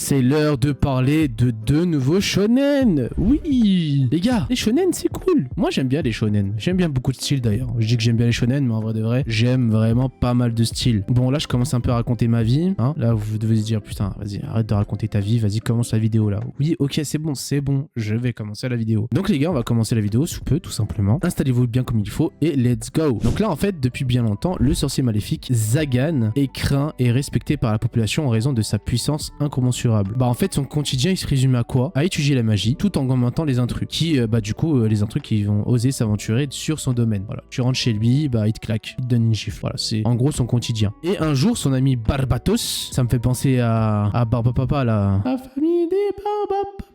c'est l'heure de parler de deux nouveaux shonen. Oui, les gars, les shonen c'est cool. Moi j'aime bien les shonen. J'aime bien beaucoup de styles d'ailleurs. Je dis que j'aime bien les shonen, mais en vrai de vrai, j'aime vraiment pas mal de styles. Bon là je commence un peu à raconter ma vie. Hein. Là vous devez se dire putain, vas-y arrête de raconter ta vie, vas-y commence la vidéo là. Oui, ok c'est bon, je vais commencer la vidéo. Donc les gars, on va commencer la vidéo sous peu tout simplement. Installez-vous bien comme il faut et let's go. Donc là en fait depuis bien longtemps, le sorcier maléfique Zagan est craint et respecté par la population en raison de sa puissance incommensurable. Bah en fait son quotidien il se résume à quoi? À étudier la magie tout en commentant les intrus qui les intrus qui vont oser s'aventurer sur son domaine. Voilà, tu rentres chez lui, bah il te claque, il te donne une gifle. Voilà, c'est en gros son quotidien. Et un jour son ami Barbatos, ça me fait penser à Barbapapa la famille des Barbapapa.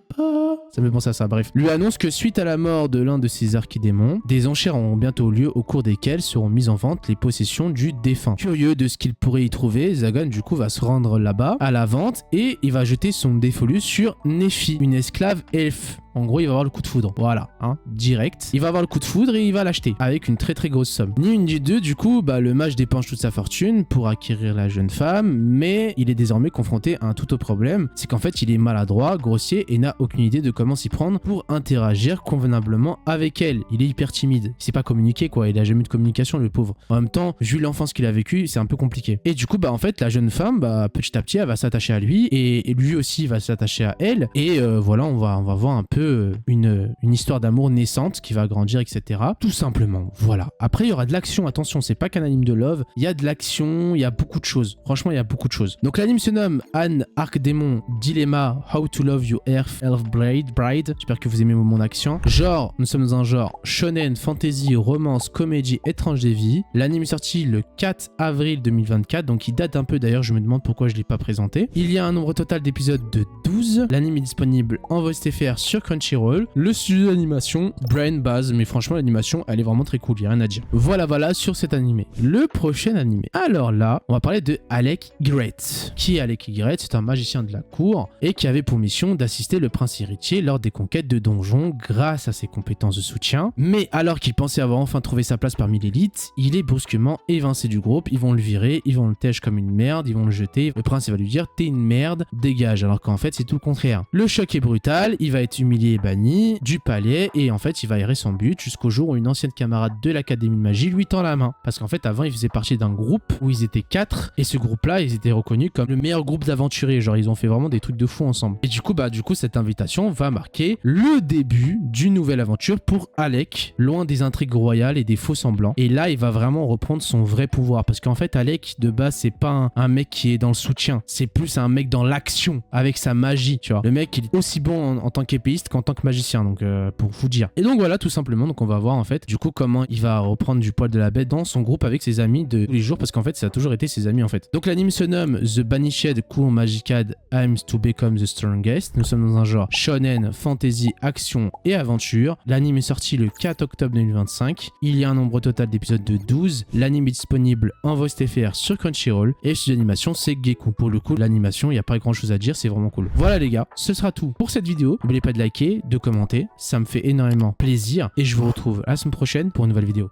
Ça me fait penser à ça, bref. Lui annonce que suite à la mort de l'un de ses archidémons, des enchères auront bientôt lieu au cours desquelles seront mises en vente les possessions du défunt. Curieux de ce qu'il pourrait y trouver, Zagan du coup va se rendre là-bas à la vente et il va jeter son défolu sur Nephi, une esclave elfe. En gros, il va avoir le coup de foudre. Voilà, hein, direct. Il va avoir le coup de foudre et il va l'acheter avec une très très grosse somme. Ni une ni deux, du coup, le mage dépense toute sa fortune pour acquérir la jeune femme, mais il est désormais confronté à un tout autre problème, c'est qu'en fait, il est maladroit, grossier et n'a aucune idée de comment s'y prendre pour interagir convenablement avec elle. Il est hyper timide. Il sait pas communiquer, quoi. Il a jamais eu de communication, le pauvre. En même temps, vu l'enfance qu'il a vécue, c'est un peu compliqué. Et du coup, en fait, la jeune femme, petit à petit, elle va s'attacher à lui et lui aussi va s'attacher à elle. Et voilà, on va voir un peu une histoire d'amour naissante qui va grandir, etc. Tout simplement, voilà. Après, il y aura de l'action, attention, c'est pas qu'un anime de love, il y a de l'action, il y a beaucoup de choses. Franchement, il y a beaucoup de choses. Donc l'anime se nomme Anne Archdémon Dilemma How to Love Your Elf Bride. J'espère que vous aimez mon accent. Genre, nous sommes dans un genre shonen, fantasy, romance, comédie, étrange des vies. L'anime est sorti le 4 avril 2024, donc il date un peu d'ailleurs, je me demande pourquoi je l'ai pas présenté. Il y a un nombre total d'épisodes de 12. L'anime est disponible en voice TFR sur Crunchyroll. Le studio d'animation Brain Base, mais franchement l'animation elle est vraiment très cool, il n'y a rien à dire. Voilà sur cet animé. Le prochain animé. Alors là, on va parler de Alec Great. Qui est Alec Great? C'est un magicien de la cour et qui avait pour mission d'assister le prince héritier lors des conquêtes de donjons grâce à ses compétences de soutien. Mais alors qu'il pensait avoir enfin trouvé sa place parmi l'élite, il est brusquement évincé du groupe. Ils vont le virer, ils vont le tèche comme une merde, ils vont le jeter. Le prince il va lui dire t'es une merde, dégage, alors qu'en fait c'est tout le contraire. Le choc est brutal, il va être humilié et banni du palais et en fait il va errer son but jusqu'au jour où une ancienne camarade de l'académie de magie lui tend la main. Parce qu'en fait avant il faisait partie d'un groupe où ils étaient 4 et ce groupe là ils étaient reconnus comme le meilleur groupe d'aventuriers, genre ils ont fait vraiment des trucs de fou ensemble. Et du coup cette invitation va marquer le début d'une nouvelle aventure pour Alec, loin des intrigues royales et des faux semblants. Et là il va vraiment reprendre son vrai pouvoir parce qu'en fait Alec de base c'est pas un mec qui est dans le soutien, c'est plus un mec dans l'action avec sa magie, tu vois. Le mec il est aussi bon en tant qu'épéiste qu'en tant que magicien, donc pour vous dire. Et donc voilà tout simplement, donc on va voir en fait du coup comment il va reprendre du poil de la bête dans son groupe avec ses amis de tous les jours parce qu'en fait ça a toujours été ses amis en fait. Donc l'anime se nomme The Banished Cour Magicad Aims to Become the Strongest. Nous sommes dans un genre shonen, fantasy, action et aventure. L'anime est sorti le 4 octobre 2025. Il y a un nombre total d'épisodes de 12. L'anime est disponible en voice TFR sur Crunchyroll et le studio d'animation c'est Geku. Pour le coup l'animation il n'y a pas grand chose à dire, c'est vraiment cool. Voilà les gars, ce sera tout pour cette vidéo. N'oubliez pas de liker, de commenter, ça me fait énormément plaisir et je vous retrouve la semaine prochaine pour une nouvelle vidéo.